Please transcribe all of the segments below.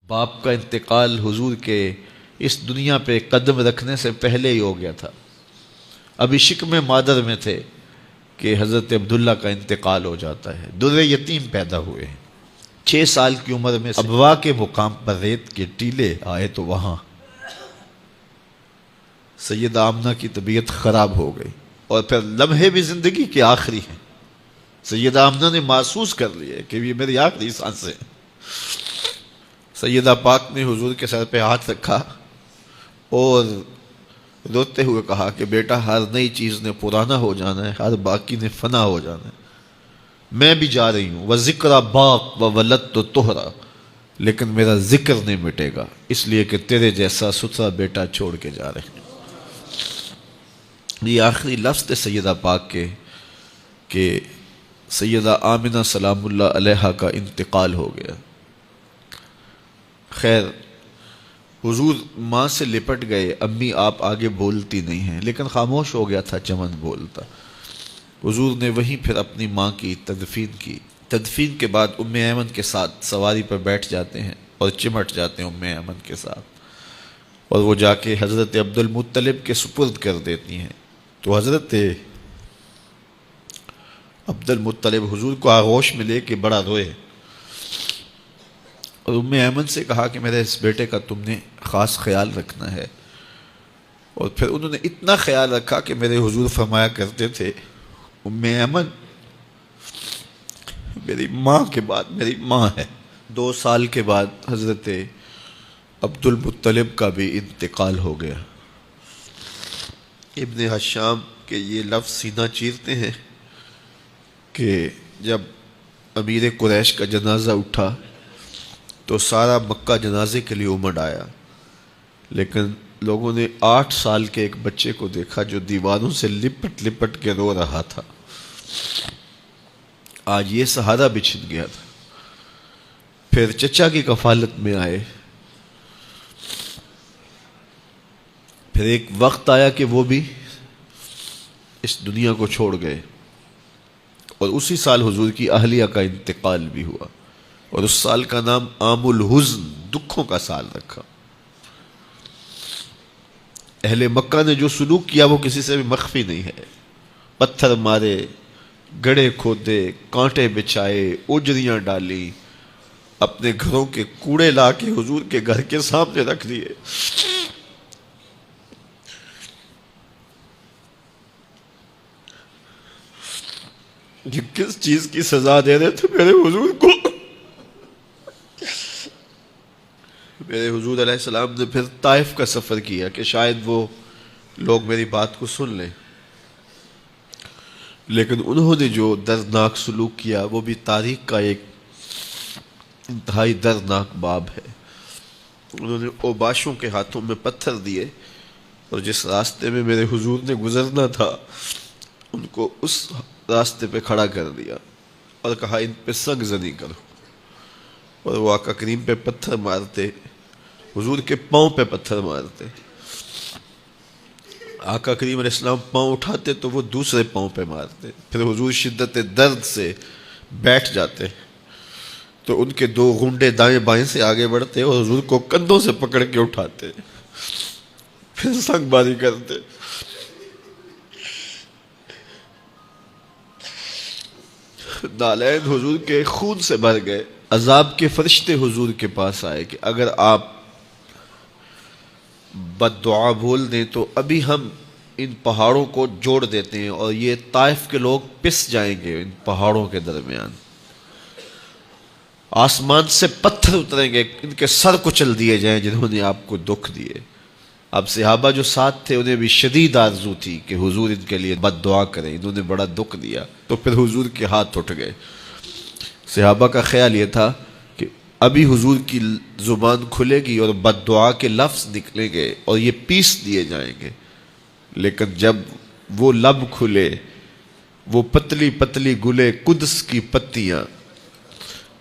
باپ کا انتقال حضور کے اس دنیا پہ قدم رکھنے سے پہلے ہی ہو گیا تھا. ابھی شکم مادر میں تھے کہ حضرت عبداللہ کا انتقال ہو جاتا ہے. در یتیم پیدا ہوئے ہیں. 6 سال کی عمر میں ابوا کے مقام پر ریت کے ٹیلے آئے تو وہاں سیدہ آمنہ کی طبیعت خراب ہو گئی. اور پھر لمحے بھی زندگی کے آخری ہیں. سیدہ آمنہ نے محسوس کر لیا کہ یہ میری آخری سانسیں ہیں. سیدہ پاک نے حضور کے سر پہ ہاتھ رکھا اور روتے ہوئے کہا کہ بیٹا، ہر نئی چیز نے پرانا ہو جانا ہے، ہر باقی نے فنا ہو جانا ہے. میں بھی جا رہی ہوں. وَذِكْرَ باق وَوَلَدْتُ طُهْرًا، لیکن میرا ذکر نہیں مٹے گا، اس لیے کہ تیرے جیسا ستھرا بیٹا چھوڑ کے جا رہے ہیں. یہ آخری لفظ تھے سیدہ پاک کے کہ سیدہ آمنہ سلام اللہ علیہا کا انتقال ہو گیا. خیر، حضور ماں سے لپٹ گئے. امی آپ آگے بولتی نہیں ہیں، لیکن خاموش ہو گیا تھا چمن بولتا. حضور نے وہیں پھر اپنی ماں کی تدفین کی. تدفین کے بعد ام ایمن کے ساتھ سواری پر بیٹھ جاتے ہیں اور چمٹ جاتے ہیں ام ایمن کے ساتھ، اور وہ جا کے حضرت عبد المطلب کے سپرد کر دیتی ہیں. تو حضرت عبد المطلب حضور کو آغوش میں لے کے بڑا روئے اور ام ایمن سے کہا کہ میرے اس بیٹے کا تم نے خاص خیال رکھنا ہے. اور پھر انہوں نے اتنا خیال رکھا کہ میرے حضور فرمایا کرتے تھے، ام ایمن میری ماں کے بعد میری ماں ہے. 2 سال کے بعد حضرت عبد المطلب کا بھی انتقال ہو گیا. ابن حشام کے یہ لفظ سینہ چیرتے ہیں کہ جب امیر قریش کا جنازہ اٹھا تو سارا مکہ جنازے کے لیے امڑ آیا، لیکن لوگوں نے 8 سال کے ایک بچے کو دیکھا جو دیواروں سے لپٹ لپٹ کے رو رہا تھا. آج یہ سہارا بھی چھن گیا تھا. پھر چچا کی کفالت میں آئے. پھر ایک وقت آیا کہ وہ بھی اس دنیا کو چھوڑ گئے، اور اسی سال حضور کی اہلیہ کا انتقال بھی ہوا، اور اس سال کا نام عام الحزن، دکھوں کا سال رکھا. اہل مکہ نے جو سلوک کیا وہ کسی سے بھی مخفی نہیں ہے. پتھر مارے، گڑھے کھودے، کانٹے بچھائے، اجریاں ڈالی، اپنے گھروں کے کوڑے لا کے حضور کے گھر کے سامنے رکھ دیے. یہ کس چیز کی سزا دے رہے تھے میرے حضور کو؟ میرے حضور علیہ السلام نے پھر طائف کا سفر کیا کہ شاید وہ لوگ میری بات کو سن لیں، لیکن انہوں نے جو دردناک سلوک کیا وہ بھی تاریخ کا ایک انتہائی دردناک باب ہے. انہوں نے اوباشوں کے ہاتھوں میں پتھر دیے اور جس راستے میں میرے حضور نے گزرنا تھا ان کو اس راستے پہ کھڑا کر دیا اور کہا ان پہ سنگ زنی کرو. اور وہ آقا کریم پہ پتھر مارتے، حضور کے پاؤں پہ پتھر مارتے. آقا کریم علیہ السلام پاؤں اٹھاتے تو وہ دوسرے پاؤں پہ مارتے. پھر حضور شدت درد سے بیٹھ جاتے تو ان کے 2 غنڈے دائیں بائیں سے آگے بڑھتے اور حضور کو کندھوں سے پکڑ کے اٹھاتے، پھر سنگ باری کرتے. نالین حضور کے خون سے بھر گئے. عذاب کے فرشتے حضور کے پاس آئے کہ اگر آپ بد دعا بول دیں تو ابھی ہم ان پہاڑوں کو جوڑ دیتے ہیں اور یہ طائف کے لوگ پس جائیں گے ان پہاڑوں کے درمیان. آسمان سے پتھر اتریں گے، ان کے سر کچل دیے جائیں جنہوں نے آپ کو دکھ دیے. اب صحابہ جو ساتھ تھے انہیں بھی شدید آرزو تھی کہ حضور ان کے لیے بد دعا کریں، انہوں نے بڑا دکھ دیا. تو پھر حضور کے ہاتھ اٹھ گئے. صحابہ کا خیال یہ تھا کہ ابھی حضور کی زبان کھلے گی اور بد دعا کے لفظ نکلیں گے اور یہ پیس دیے جائیں گے. لیکن جب وہ لب کھلے، وہ پتلی پتلی گلے قدس کی پتیاں،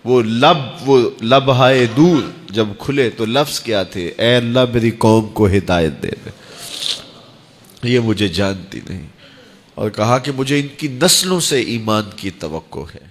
وہ لب ہائے دور جب کھلے تو لفظ کیا تھے؟ اے اللہ میری قوم کو ہدایت دے دے، یہ مجھے جانتی نہیں. اور کہا کہ مجھے ان کی نسلوں سے ایمان کی توقع ہے.